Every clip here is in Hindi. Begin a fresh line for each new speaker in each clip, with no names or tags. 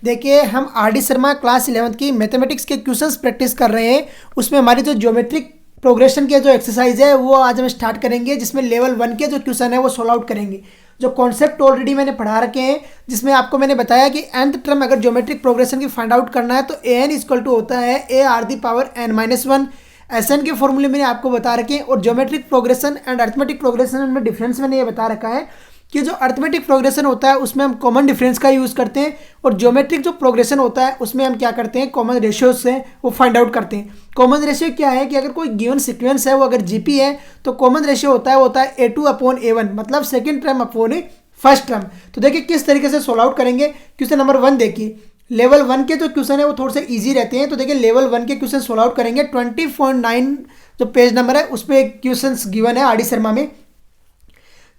देखिए हम R D Sharma class 11th की मैथमेटिक्स के क्वेश्चंस प्रैक्टिस कर रहे हैं। उसमें हमारी जो ज्योमेट्रिक प्रोग्रेशन के जो एक्सरसाइज है वो आज हम स्टार्ट करेंगे, जिसमें लेवल 1 के जो क्वेश्चन है वो सोल्व आउट करेंगे। जो कॉन्सेप्ट ऑलरेडी मैंने पढ़ा रखे हैं, जिसमें आपको मैंने बताया कि nth टर्म अगर ज्योमेट्रिक प्रोग्रेशन की फाइंड आउट करना है तो ए एन इक्वल टू होता है A R the power N minus one. S N के फॉर्मूले मैंने आपको बता रखे हैं, और geometric progression and arithmetic progression में डिफरेंस मैंने ये बता रखा है कि जो अर्थमेटिक प्रोग्रेशन होता है उसमें हम कॉमन डिफरेंस का यूज़ करते हैं, और ज्योमेट्रिक जो प्रोग्रेशन होता है उसमें हम क्या करते हैं, कॉमन रेशियोज से वो फाइंड आउट करते हैं। कॉमन रेशियो क्या है कि अगर कोई गिवन सीक्वेंस है वो अगर जीपी है तो कॉमन रेशियो होता है ए टू अपॉन ए वन, मतलब second term upon first term. तो देखिए किस तरीके से सोल्व आउट करेंगे। क्वेश्चन नंबर 1 देखिए, लेवल 1 के जो क्वेश्चन है वो थोड़े से इजी रहते हैं। तो देखिए लेवल 1 के क्वेश्चन सोल्व आउट करेंगे। 20.9 जो पेज नंबर है उस पर क्वेश्चन गिवन है आर डी शर्मा में।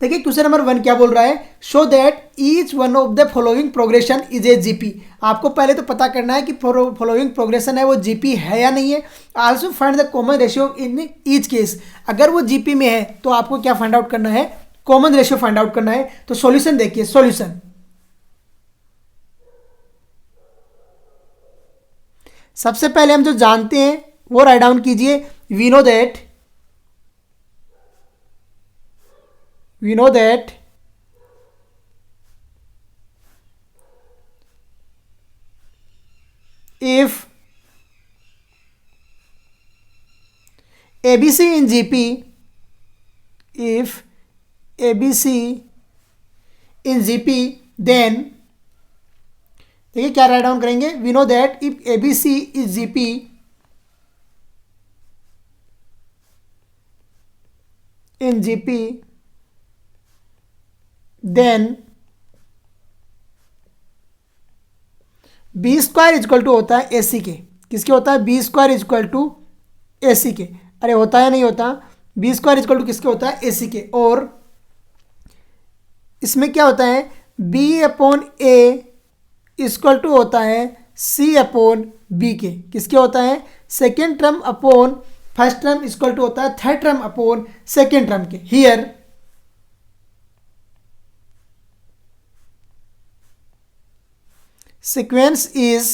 देखिए क्वेश्चन नंबर 1 क्या बोल रहा है, show that each one of the following progression is a GP. आपको पहले तो पता करना है कि फॉलोइंग प्रोग्रेशन है वो जीपी है या नहीं है। Also find the common ratio in each case. अगर वो जीपी में है तो आपको क्या फाइंड आउट करना है, कॉमन रेशियो फाइंड आउट करना है। तो सॉल्यूशन देखिए, सॉल्यूशन सबसे पहले हम जो जानते हैं वो राइट डाउन कीजिए। We know that if ABC in GP, if ABC in GP, then देखिए क्या राइट डाउन करेंगे, we know that if ABC is GP in GP, then B square is equal to होता है AC के। किसके होता है, B square is equal to AC के। अरे होता है नहीं होता, बी स्क्वायर इजक्वल टू किसके होता है, AC के। और इसमें क्या होता है, B upon A equal to होता है C अपॉन B के। किसके होता है, second term upon first term equal to होता है third term upon second term के। हियर sequence is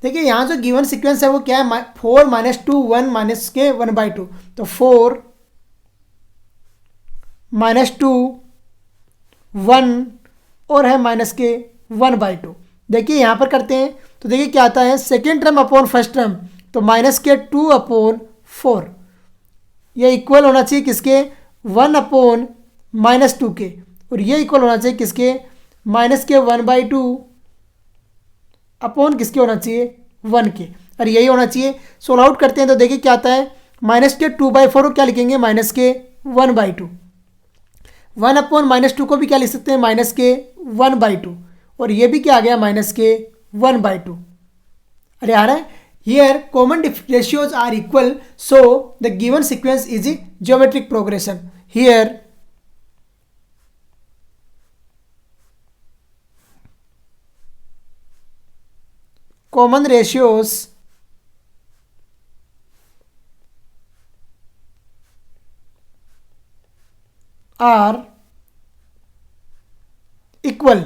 देखिए यहाँ जो गिवन सीक्वेंस है वो क्या है, 4 माइनस 2 1 माइनस के 1/2। तो 4 माइनस 2 1 और है माइनस के 1/2। देखिए यहाँ पर करते हैं तो देखिए क्या आता है, second term upon first term, तो माइनस के 2 अपॉन 4। ये इक्वल होना चाहिए किसके, 1 अपॉन माइनस 2 के। और ये इक्वल होना चाहिए किसके, माइनस के 1/2 अपॉन किसके होना चाहिए, 1 के। और यही होना चाहिए। सोल्व आउट करते हैं तो देखिए क्या आता है, माइनस के 2/4 को क्या लिखेंगे, माइनस के 1/2। 1 अपॉन माइनस 2 को भी क्या लिख सकते हैं, माइनस के 1/2। और ये भी क्या आ गया, माइनस के 1/2। अरे आ रहा है। Here common ratios are equal, so the given sequence is a geometric progression. Here common ratios are equal.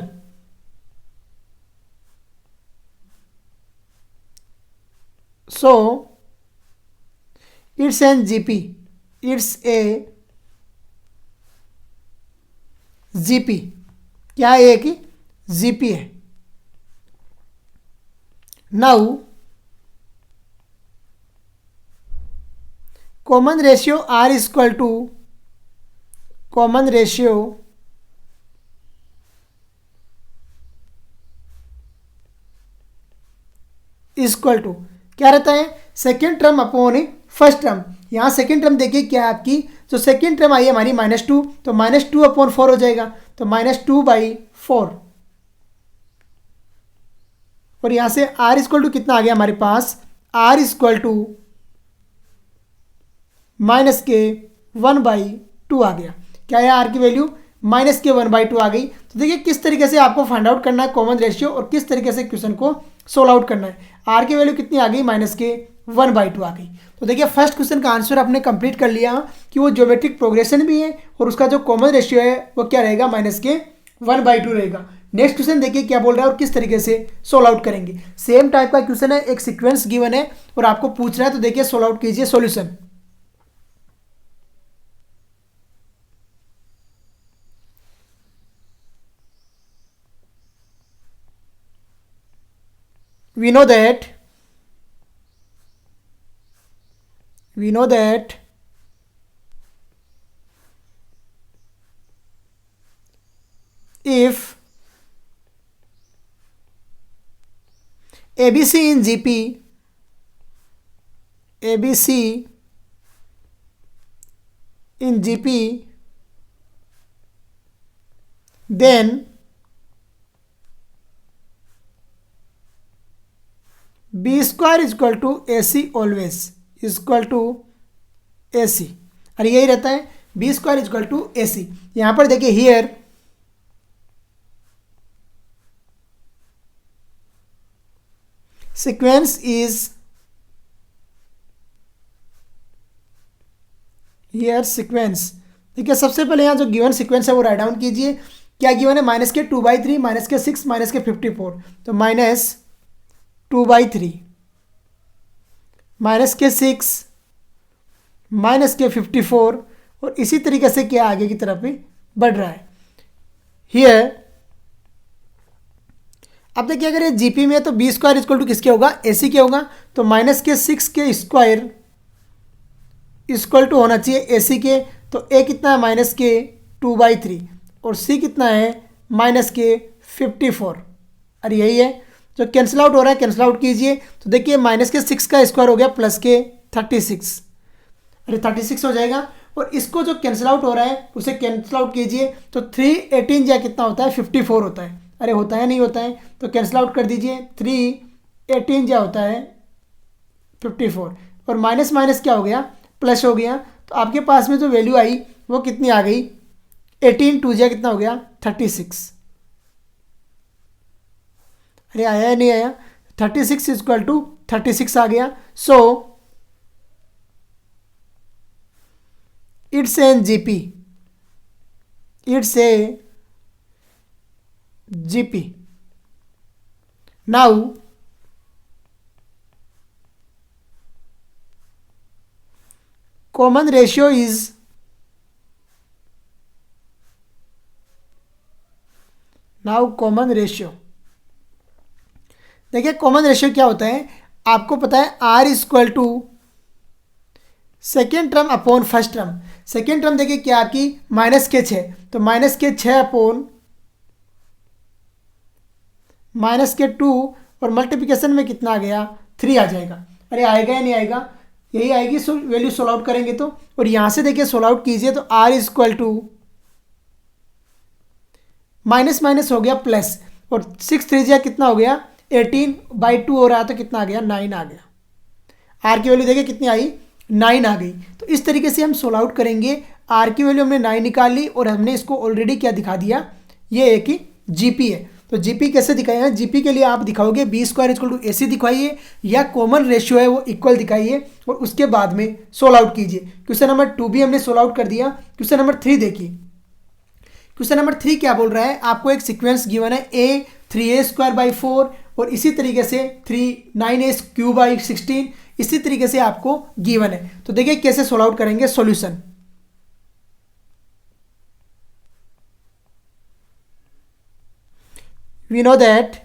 So it's an GP, it's a GP। क्या है कि GP है। Now common ratio R equal to common ratio equal to क्या रहता है, second term upon first term. यहाँ सेकेंड टर्म देखिए क्या है आपकी, जो सेकेंड टर्म आई है हमारी -2, तो -2 अपॉन 4 हो जाएगा, तो -2/4। और यहाँ से R इक्वल टू कितना आ गया हमारे पास, R इक्वल टू माइनस के 1/2 आ गया। क्या है R की वैल्यू, माइनस के 1/2 आ गई। तो देखिए किस तरीके से आपको फाइंड आउट करना है कॉमन रेशियो, और किस तरीके से क्वेश्चन को सोल्व आउट करना है। R की वैल्यू कितनी आ गई, माइनस के 1/2 आ गई। तो देखिए फर्स्ट क्वेश्चन का आंसर आपने कंप्लीट कर लिया कि वो ज्योमेट्रिक प्रोग्रेशन भी है और उसका जो कॉमन रेशियो है वो क्या रहेगा, -1/2 रहेगा। नेक्स्ट क्वेश्चन देखिए क्या बोल रहा है और किस तरीके से सोल्व आउट करेंगे। सेम टाइप का क्वेश्चन है, एक सीक्वेंस गिवन है और आपको पूछ रहा है, तो देखिए सोल्व आउट कीजिए solution. we know that if ABC in GP, ABC in GP, then B square is equal to AC always, is equal to AC। और यही रहता है B square is equal to AC। यहाँ पर देखिए here sequence is, here sequence, देखिए सबसे पहले यहाँ जो गिवन सीक्वेंस है वो राइट डाउन कीजिए। क्या गिवन है, -2/3, -6, -54, तो -2/3, -6, -54 और इसी तरीके से क्या आगे की तरफ भी बढ़ रहा है हियर। अब देखिए अगर ये जीपी में है तो बी स्क्वायर इक्वल टू किसके होगा, एसी के होगा, तो -6 के स्क्वायर इक्वल टू होना चाहिए एसी के। तो ए कितना है, -2/3 और सी कितना है, -54। अरे यही है जो कैंसिल आउट हो रहा है, कैंसिल आउट कीजिए। तो देखिए -6 का स्क्वायर हो गया +36, अरे 36 हो जाएगा। और इसको जो कैंसिल आउट हो रहा है उसे कैंसिल आउट कीजिए, तो 318 या कितना होता है, 54 होता है। अरे होता है नहीं होता है, तो कैंसिल आउट कर दीजिए, 318 या होता है 54 और माइनस माइनस क्या हो गया, प्लस हो गया। तो आपके पास में जो वैल्यू आई वो कितनी आ गई, 18 2 जा कितना हो गया, 36। अरे आया या नहीं आया, 36 इक्वल टू 36 आ गया। So it's an GP, it's a GP. Now common ratio is, now common ratio, देखिए कॉमन रेशियो क्या होता है, आपको पता है R equal to second term upon first term. Second term देखिए क्या आपकी -6, तो -6 अपॉन -2 और मल्टीप्लिकेशन में कितना आ गया, 3 आ जाएगा। अरे आएगा या नहीं आएगा, यही आएगी। सो वैल्यू सोल्व आउट करेंगे तो, और यहाँ से देखिए सोल्व आउट कीजिए तो R equal to minus minus हो गया प्लस, और 6 3 जा कितना हो गया, 18/2 हो रहा है, तो कितना आ गया, 9 आ गया। R की वैल्यू देखिए कितनी आई, 9 आ गई। तो इस तरीके से हम सोल्व आउट करेंगे। R की वैल्यू हमने 9 निकाल ली और हमने इसको ऑलरेडी क्या दिखा दिया, ये एक ही GP है। तो जीपी कैसे दिखाए हैं, जीपी के लिए आप दिखाओगे B square equal to AC दिखाइए, या कॉमन रेशियो है वो इक्वल दिखाइए, और उसके बाद में सोल्व आउट कीजिए। क्वेश्चन नंबर 2 भी हमने सोल्व आउट कर दिया। क्वेश्चन नंबर 3 देखिए, क्वेश्चन नंबर 3 क्या बोल रहा है, आपको एक सीक्वेंस गिवन है A 3A² 4 और इसी तरीके से 9A³ इसी तरीके से आपको गिवन है। तो देखिए कैसे सोल्व आउट करेंगे solution. We know that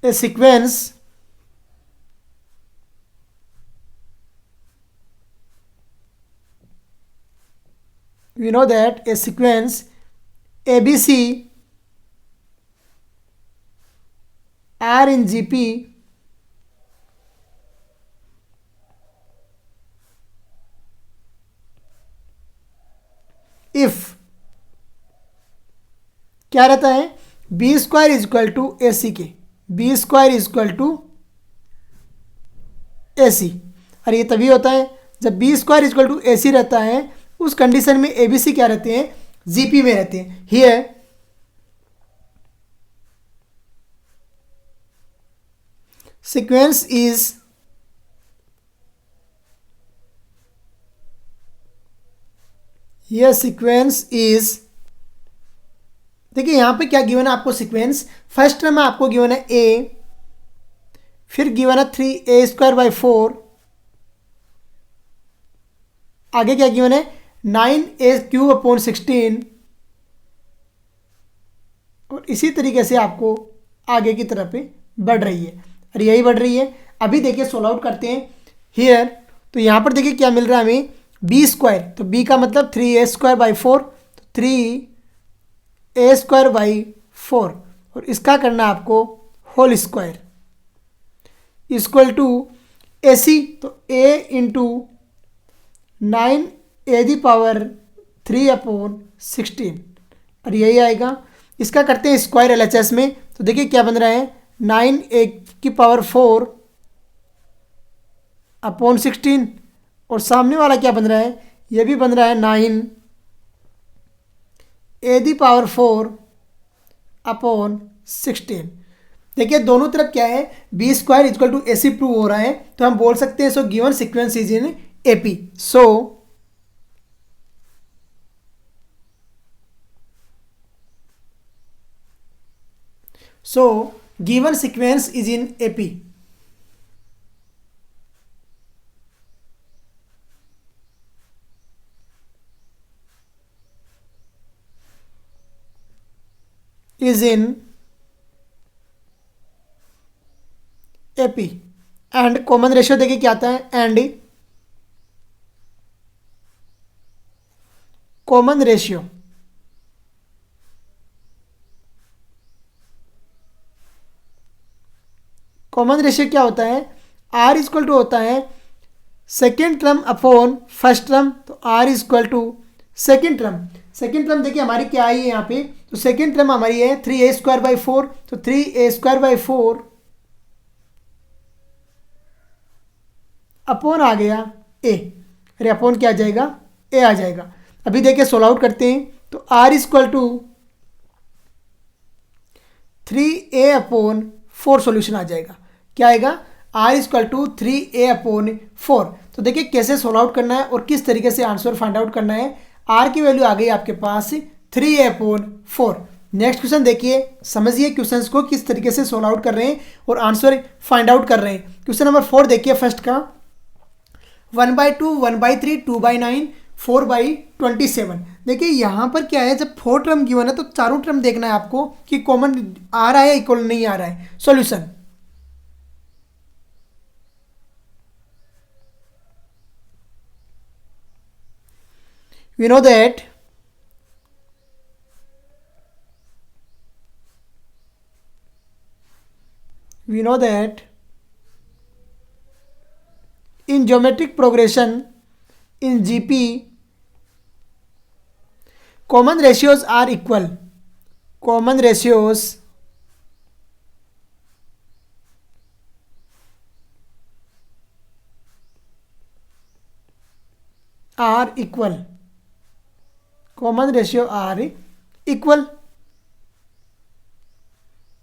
a sequence ABC R in GP if क्या रहता है, B square is equal to AC के, B square is equal to AC। और ये तभी होता है जब B square is equal to AC रहता है, उस कंडीशन में ABC क्या रहते हैं, GP में रहते हैं। हियर sequence is देखिए यहाँ पे क्या गिवन है आपको सीक्वेंस, फर्स्ट टर्म में आपको गिवन है A, फिर गिवन है 3a²/4, आगे क्या गिवन है 9a³ / 16, और इसी तरीके से आपको आगे की तरफ बढ़ रही है, और यही बढ़ रही है। अभी देखिए सोल्व आउट करते हैं हियर, तो यहाँ पर देखिए क्या मिल रहा है हमें b², तो b का मतलब 3a²/4, तो 3a²/4, और इसका करना आपको whole square equal to AC, तो a इंटू 9a⁻³ और यही आएगा। इसका करते हैं स्क्वायर LHS में, तो देखिए क्या बन रहा है 9a⁻4/16, और सामने वाला क्या बन रहा है, ये भी बन रहा है 9a⁻4/16। देखिए दोनों तरफ क्या है b² = AC प्रूव हो रहा है, तो हम बोल सकते हैं सो given sequence is in AP। So given sequence is in AP. Is in AP and common ratio देखिए क्या आता है, and common ratio क्या होता है, R = होता है second term upon first term, तो R = सेकेंड टर्म देखिए हमारी क्या आई है यहाँ पे, तो सेकेंड टर्म हमारी है 3a²/4, तो 3a² अपॉन आ गया A, अरे अपॉन क्या आ जाएगा, A आ जाएगा। अभी देखिए सोल्व आउट करते हैं, तो R = 3a/4 सॉल्यूशन आ जाएगा। क्या आएगा, R = 3a/4। तो देखिए कैसे सोल्व आउट करना है और किस तरीके से आंसर फाइंड आउट करना है। R की वैल्यू आ गई आपके पास 3a/4। नेक्स्ट क्वेश्चन देखिए, समझिए क्वेश्चंस को किस तरीके से सोल्व आउट कर रहे हैं और आंसर फाइंड आउट कर रहे हैं। क्वेश्चन नंबर 4 देखिए फर्स्ट का, 1/2, 1/3, 2/9, 4/27। देखिए यहाँ पर क्या है, जब 4 टर्म गिवन है तो चारों टर्म देखना है आपको कि कॉमन आ रहा है इक्वल नहीं आ रहा है। Solution, we know that in geometric progression in GP common ratios are equal, common ratio are equal.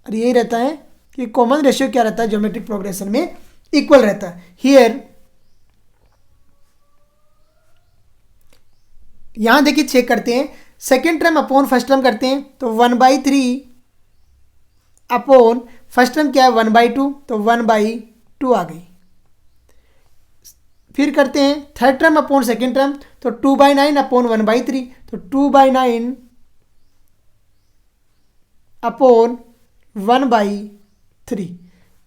और यही रहता है कि कॉमन रेशियो क्या रहता है, ज्योमेट्रिक प्रोग्रेशन में इक्वल रहता है। हियर यहां देखिए चेक करते हैं, second term upon first term करते हैं, तो 1/3 अपॉन फर्स्ट टर्म क्या है 1/2, तो 1/2 आ गई। फिर करते हैं third term upon second term, तो 2/9 अपॉन 1/3, तो 2/9 अपॉन 1/3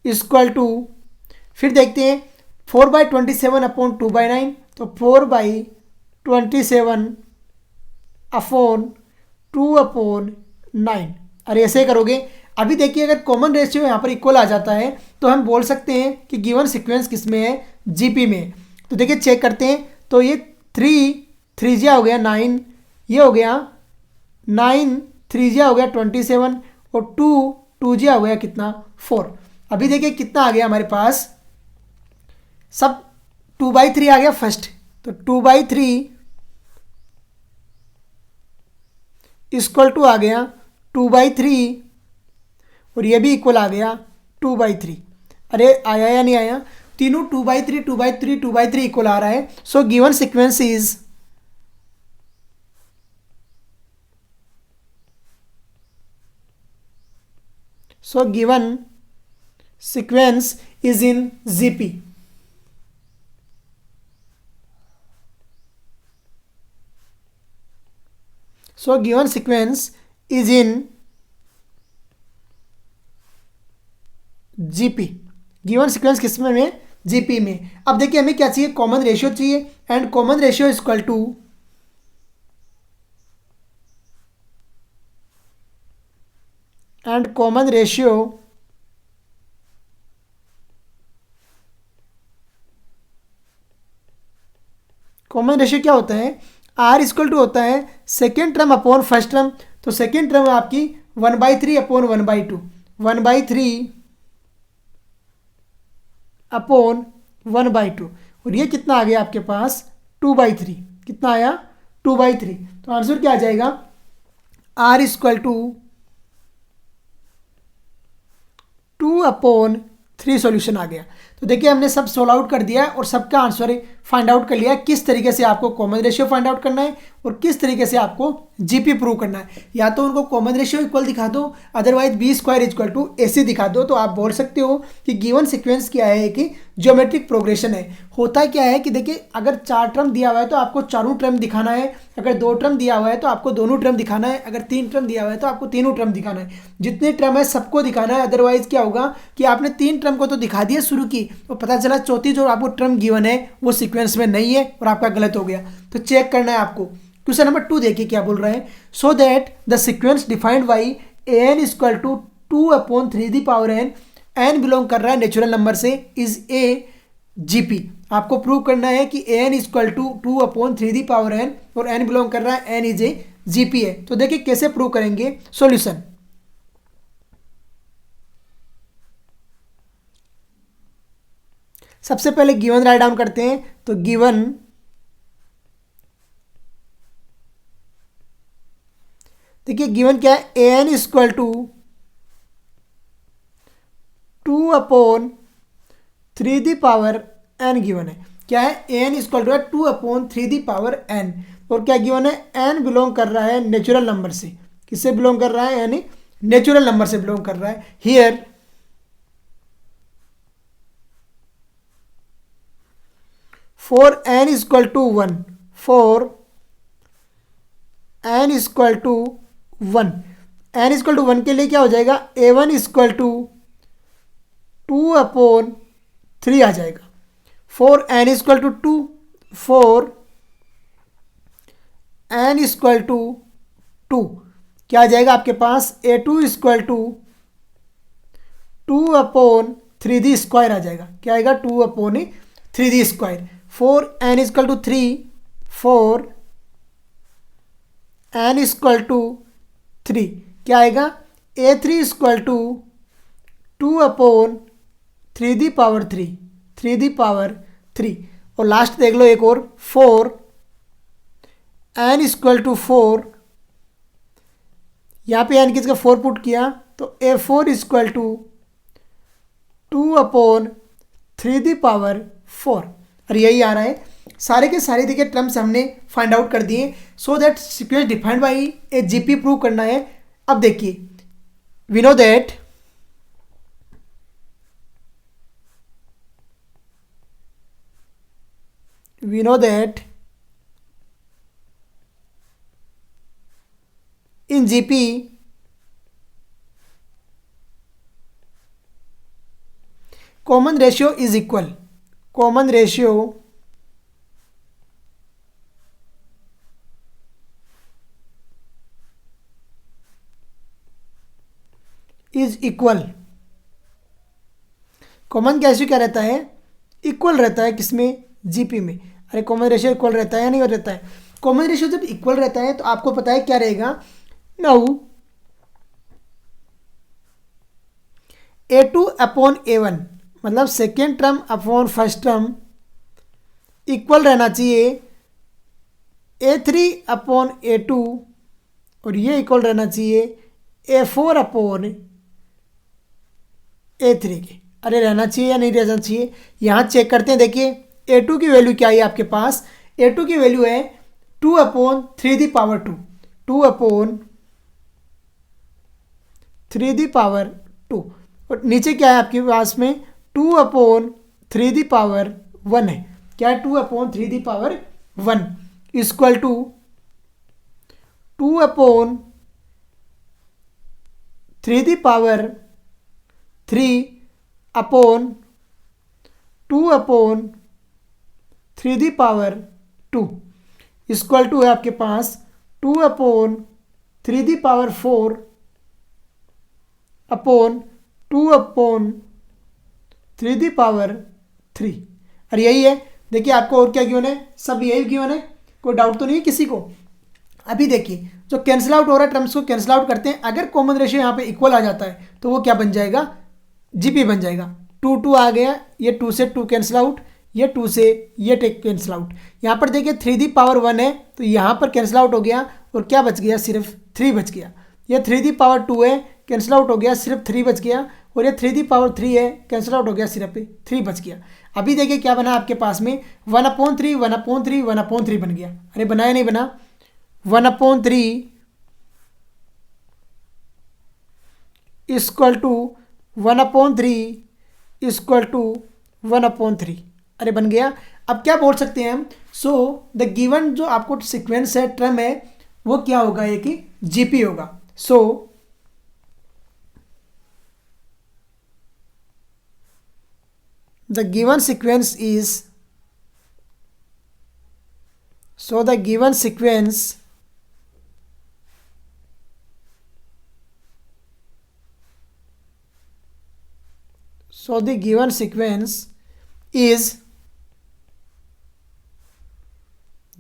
इक्वल टू, फिर देखते हैं 4/27 अपॉन 2/9, तो 4/27 अपॉन 2/9। अरे ऐसे करोगे। अभी देखिए अगर कॉमन रेशियो यहाँ पर इक्वल आ जाता है तो हम बोल सकते हैं कि गिवन सीक्वेंस किस में है, जीपी में। तो देखिए चेक करते हैं, तो ये 3 जिया हो गया 9, ये हो गया 9, 3 जिया हो गया 27, और 2 जिया हो गया कितना 4। अभी देखिए कितना आ गया हमारे पास, सब 2/3 आ गया फर्स्ट, तो 2/3 इक्वल टू आ गया 2/3 और ये भी इक्वल आ गया 2/3। अरे आया या नहीं आया? तीनों 2/3 2/3 2/3 इक्वल आ रहा है। So given sequence is in GP। So given sequence is in GP। Given sequence किस में? GP में। अब देखिए हमें क्या चाहिए? कॉमन रेशियो चाहिए, and common ratio equal to common ratio क्या होता है? R इक्वल टू होता है second term upon first term. तो सेकेंड टर्म आपकी 1/3 अपॉन 1/2, 1/3 अपॉन 1/2, और ये कितना आ गया आपके पास? 2/3। कितना आया? 2/3। तो आंसर क्या आ जाएगा? R इक्वल टू 2/3 सॉल्यूशन आ गया। तो देखिए हमने सब सोल्व आउट कर दिया और सबका आंसर फाइंड आउट कर लिया किस तरीके से आपको कॉमन रेशियो फाइंड आउट करना है और किस तरीके से आपको GP प्रूव करना है। या तो उनको कॉमन रेशियो इक्वल दिखा दो, otherwise B² equal to AC दिखा दो। तो आप बोल सकते हो कि गिवन सीक्वेंस क्या है कि ज्योमेट्रिक प्रोग्रेशन है। होता क्या है कि देखिए अगर 4 टर्म दिया हुआ है तो आपको चारों टर्म दिखाना है, अगर 2 टर्म दिया हुआ है तो आपको दोनों टर्म दिखाना है, अगर 3 टर्म दिया हुआ है तो आपको तीनों टर्म दिखाना है। जितने टर्म है सबको दिखाना है, अदरवाइज क्या होगा कि आपने 3 टर्म को तो दिखा दिया शुरू की, और पता चला चौथी जो आपको टर्म गिवन है वो सीक्वेंस में नहीं है और आपका गलत हो गया। तो चेक करना है आपको। क्वेश्चन नंबर 2 देखिए क्या बोल रहा है। So that the sequence defined by an equal to 2/3n, n belong कर रहा है नेचुरल नंबर से, इज ए GP। आपको प्रूव करना है कि an इक्वल टू 2/3n और n बिलोंग कर रहा है n इज ए GP है। तो देखिए कैसे प्रूव करेंगे। सॉल्यूशन, सबसे पहले गिवन राइट डाउन करते हैं। तो गिवन देखिए गिवन क्या है? an equal to 2/3n given है। क्या है? an इक्वल टू 2/3n, और क्या गिवन है? n बिलोंग कर रहा है नेचुरल नंबर से। किससे बिलोंग कर रहा है? यानी नेचुरल नंबर से बिलोंग कर रहा है। Here for n equal to 1, for n equal to 1, n equal to 1 के लिए क्या हो जाएगा? a1 इक्वल टू 2/3 आ जाएगा। For n equal to 2, for n equal to 2 क्या आ जाएगा आपके पास? a2 इक्वल टू 2/3 आ जाएगा। क्या आएगा? 2/3। For n equal to 3, for n equal to 3 क्या आएगा? a3 equal to 2/3। और लास्ट देख लो एक और, फॉर n इक्वल टू 4, यहाँ पे n किसका 4 पुट किया तो a4 इक्वल टू 2/3। और यही आ रहा है। सारे के सारे देखिए टर्म्स हमने फाइंड आउट कर दिए। So that sequence defined by a GP prove करना है। अब देखिए we know that in GP common ratio is equal, common ratio is equal. Common ratio क्या रहता है? इक्वल रहता है। किसमें? GP में। अरे कॉमन रेशियो इक्वल रहता है या नहीं रहता है? कॉमन रेशियो जब इक्वल रहता है तो आपको पता है क्या रहेगा? नाउ a2/a1 मतलब second term upon first term equal रहना चाहिए a3/a2 और ये इक्वल रहना चाहिए A4/A3 के। अरे रहना चाहिए या नहीं रहना चाहिए, यहाँ चेक करते हैं। देखिए A2 की वैल्यू क्या है आपके पास, A2 की वैल्यू है 2/3 2/3 और नीचे क्या है आपके पास में 2/3 है। क्या है 2/3 इक्वल टू 2/3 इक्वल टू है आपके पास 2/3 और यही है। देखिए आपको और क्या गिवन है, सब यही गिवन है, कोई डाउट तो नहीं है किसी को। अभी देखिए जो कैंसिल आउट हो रहा है, टर्म्स को कैंसिल आउट करते हैं। अगर कॉमन रेशियो यहाँ पे इक्वल आ जाता है तो वो क्या बन जाएगा, जीपी बन जाएगा। 2 आ गया, ये 2 से 2 कैंसिल आउट, ये 2 से ये टेक कैंसिल आउट। यहाँ पर देखिए 3 है तो यहाँ पर कैंसिल आउट हो गया और क्या बच गया, सिर्फ 3 बच गया। ये 3 है, कैंसिल आउट हो गया, सिर्फ 3 बच गया। और ये 3 है, कैंसिल आउट हो गया, सिर्फ 3 बच गया। अभी देखिए क्या बना आपके पास में 1/3 बन गया। अरे बनाया नहीं बना, 1/3 इक्वल टू 1/3 इक्वल टू 1/3। अरे बन गया। अब क्या बोल सकते हैं हम, सो द गिवन जो आपको सीक्वेंस है, टर्म है, वो क्या होगा, ये कि जीपी होगा। So the given sequence is the given sequence is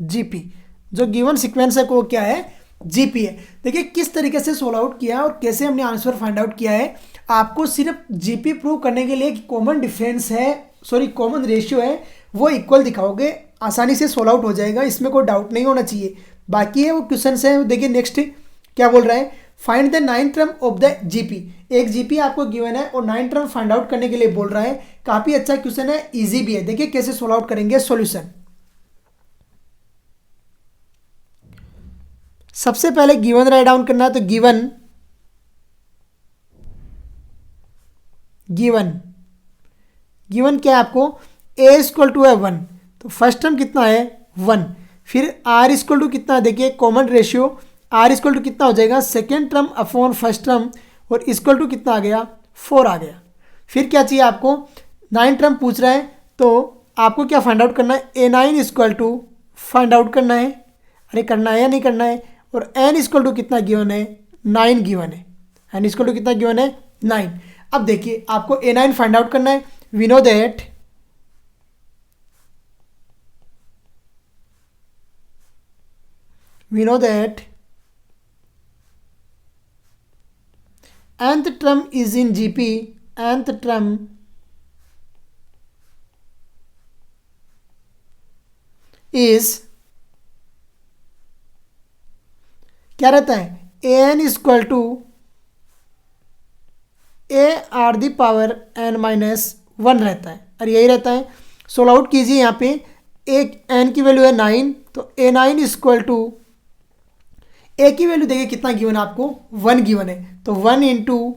GP. जो गिवन सीक्वेंस है वो क्या है, जीपी है। देखिए किस तरीके से सोल्व आउट किया है और कैसे हमने आंसर फाइंड आउट किया है। आपको सिर्फ जीपी प्रूव करने के लिए कि कॉमन डिफरेंस है, सॉरी कॉमन रेशियो है, वो इक्वल दिखाओगे, आसानी से सोल्व आउट हो जाएगा, इसमें कोई डाउट नहीं होना चाहिए। बाकी है वो क्वेश्चन है। देखिए नेक्स्ट क्या बोल रहा है, find the 9th term of the GP. एक जीपी आपको गिवन है और 9 टर्म फाइंड आउट करने के लिए बोल रहा है। काफी अच्छा क्वेश्चन है, इजी भी है। देखिए कैसे सोल्व आउट करेंगे। सॉल्यूशन, सबसे पहले गिवन राइट डाउन करना है। तो गिवन क्या है आपको, a इक्वल टू है 1, तो फर्स्ट टर्म कितना है 1। फिर r इक्वल टू कितना है, देखिए common ratio r equal to कितना हो जाएगा, second term upon first term, और इक्वल टू कितना आ गया 4 आ गया। फिर क्या चाहिए आपको, 9 टर्म पूछ रहा है, तो आपको क्या फाइंड आउट करना है, a9 equal to find out करना है। अरे करना है या नहीं करना है। और n इक्वल टू कितना गिवन है, 9 गिवन है। n इक्वल टू कितना गिवन है, 9। अब देखिए आपको a9 फाइंड आउट करना है। We know that nth term is in GP, nth term is क्या रहता है, an equal to AR the power n-1 रहता है। और यही रहता है। सोल्व आउट कीजिए। यहाँ पे एक n की वैल्यू है 9, तो a9 इक्वल टू a की वैल्यू देखिए कितना गिवन है आपको, 1 गिवन है, तो 1 इंटू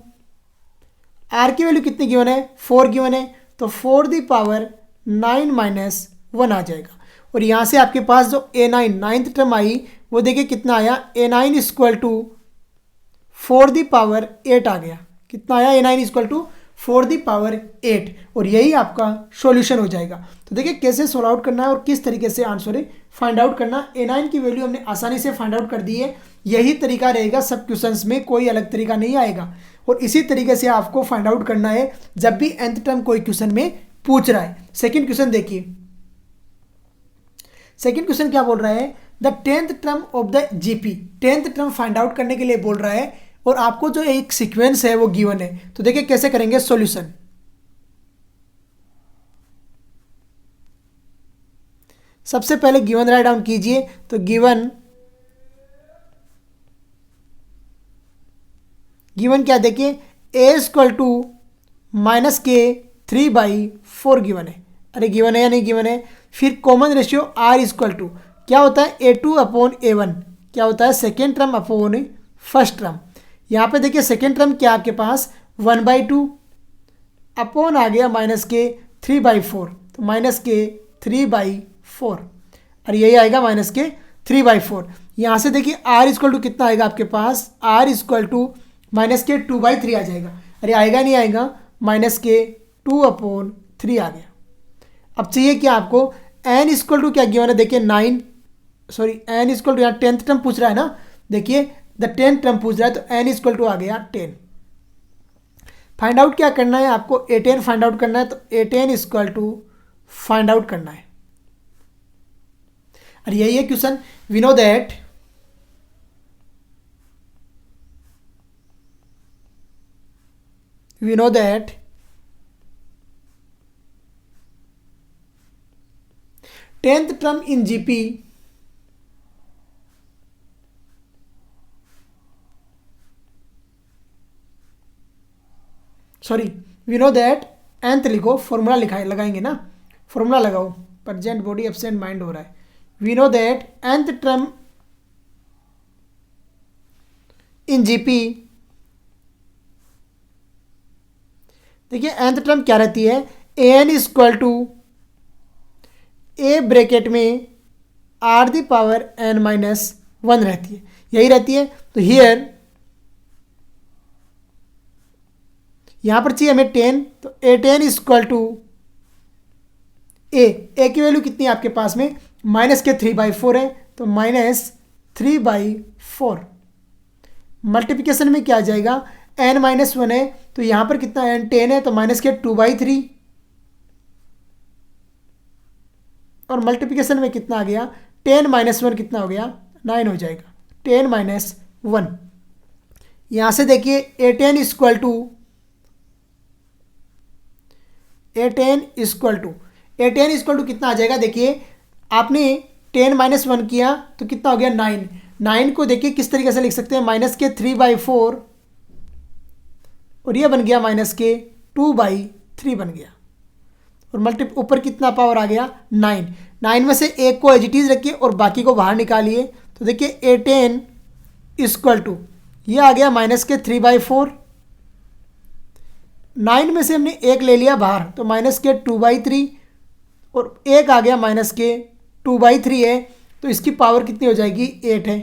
r की वैल्यू कितनी गिवन है, 4 गिवन है, तो 4 दी पावर 9 माइनस 1 आ जाएगा। और यहाँ से आपके पास जो a9 नाइन्थ टर्म आई वो देखिए कितना आया, a9 equal to 4 the power 8 आ गया। कितना आया, a9 equal to 4 the power 8। और यही आपका सॉल्यूशन हो जाएगा। तो देखिए कैसे सोल्व आउट करना है और किस तरीके से आंसर फाइंड आउट करना। a9 की वैल्यू हमने आसानी से फाइंड आउट कर दी है। यही तरीका रहेगा सब क्वेश्चंस में, कोई अलग तरीका नहीं आएगा। और इसी तरीके से आपको फाइंड आउट करना है जब भी nth टर्म कोई क्वेश्चन में पूछ रहा है। सेकेंड क्वेश्चन देखिए, सेकेंड क्वेश्चन क्या बोल रहा है, the 10th term of the GP. 10th term find out करने के लिए बोल रहा है और आपको जो एक सीक्वेंस है वो गिवन है। तो देखिए कैसे करेंगे सॉल्यूशन। सबसे पहले गिवन राइट डाउन कीजिए। तो गिवन गिवन क्या देखिए, ए इक्वल टू माइनस के 3/4 गिवन है। अरे गिवन है या नहीं गिवन है। फिर common ratio are equal to क्या होता है, A2/A1 क्या होता है, second term upon first term. यहाँ पे देखिए सेकेंड टर्म क्या आपके पास 1/2 अपॉन आ गया माइनस के 3/4, तो माइनस के 3/4 और यही आएगा माइनस के 3/4। यहाँ से देखिए आर इक्वल टू कितना आएगा आपके पास, आर इक्वल टू माइनस के 2/3 आ जाएगा। अरे आएगा नहीं आएगा, माइनस के 2/3 आ गया। अब चाहिए क्या आपको, एन इक्वल टू क्या गिवन है देखिए 9, सॉरी एन इक्वल टू यहाँ 10th टर्म पूछ रहा है ना, देखिए द 10th टर्म पूछ रहा है, तो एन इक्वल टू आ गया 10। फाइंड आउट क्या करना है आपको, A10 फाइंड आउट करना है, तो A10 equal to find out करना है। और यही है question. We know that tenth term in GP we know that nth लिखो, फॉर्मूला लगाएंगे ना, फॉर्मूला लगाओ, प्रेजेंट बॉडी एब्सेंट माइंड हो रहा है। We know that nth term in GP, देखिए nth टर्म क्या रहती है, an equal to a bracket में r⁻n-1 रहती है, यही रहती है। तो हियर यहां पर चाहिए हमें 10, तो A10 इक्वल टू ए की वैल्यू कितनी है आपके पास में, माइनस के 3/4 है, तो -3/4 मल्टीप्लिकेशन में क्या आ जाएगा, n-1 है, तो यहां पर कितना n 10 है, तो माइनस के 2/3 और मल्टीप्लिकेशन में कितना आ गया, 10-1 कितना हो गया, 9 हो जाएगा, 10-1। यहां से देखिए A10 इक्वल टू कितना आ जाएगा, देखिए आपने 10-1 किया तो कितना हो गया 9। 9 को देखिए किस तरीके से लिख सकते हैं, माइनस के 3/4 और ये बन गया माइनस के 2/3 बन गया, और ऊपर कितना पावर आ गया 9। 9 में से एक को एज इट इज रखिए और बाकी को बाहर निकालिए, तो देखिए A10 इक्वल टू ये आ गया माइनस के 3/4, 9 में से हमने एक ले लिया बाहर, तो माइनस के 2/3 और एक आ गया माइनस के 2/3 है, तो इसकी पावर कितनी हो जाएगी 8 है,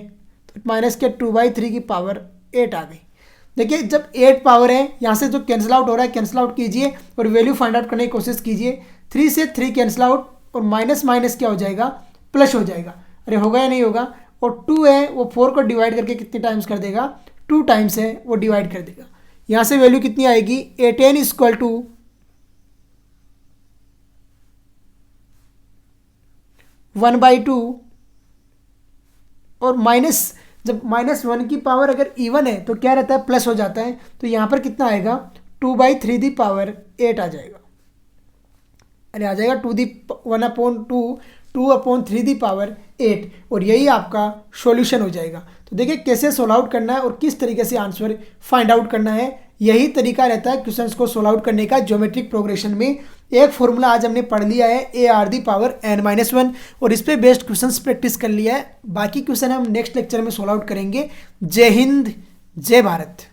तो माइनस के 2/3 की पावर 8 आ गई। देखिए जब 8 पावर है, यहाँ से जो कैंसिल आउट हो रहा है कैंसिल आउट कीजिए और वैल्यू फाइंड आउट करने की कोशिश कीजिए। 3 से 3 कैंसिल आउट और माइनस माइनस क्या हो जाएगा, प्लस हो जाएगा। अरे होगा या नहीं होगा, और 2 है वो 4 को डिवाइड करके कितने टाइम्स कर देगा, 2 टाइम्स है वो डिवाइड कर देगा। यहाँ से वैल्यू कितनी आएगी, A10 इक्वल टू 1/2 और माइनस, जब -1 की पावर अगर इवन है तो क्या रहता है, प्लस हो जाता है, तो यहाँ पर कितना आएगा 2/3 दी पावर 8 आ जाएगा। अरे आ जाएगा 2/3 दी पावर 8, और यही आपका सॉल्यूशन हो जाएगा। तो देखिए कैसे सोल्व आउट करना है और किस तरीके से आंसर फाइंड आउट करना है, यही तरीका रहता है क्वेश्चंस को सोल्व आउट करने का ज्योमेट्रिक प्रोग्रेशन में। एक फॉर्मूला आज हमने पढ़ लिया है AR⁻n-1 और इस पे बेस्ड क्वेश्चंस प्रैक्टिस कर लिया है। बाकी क्वेश्चन हम नेक्स्ट लेक्चर में सोल्व आउट करेंगे। जय हिंद, जय भारत।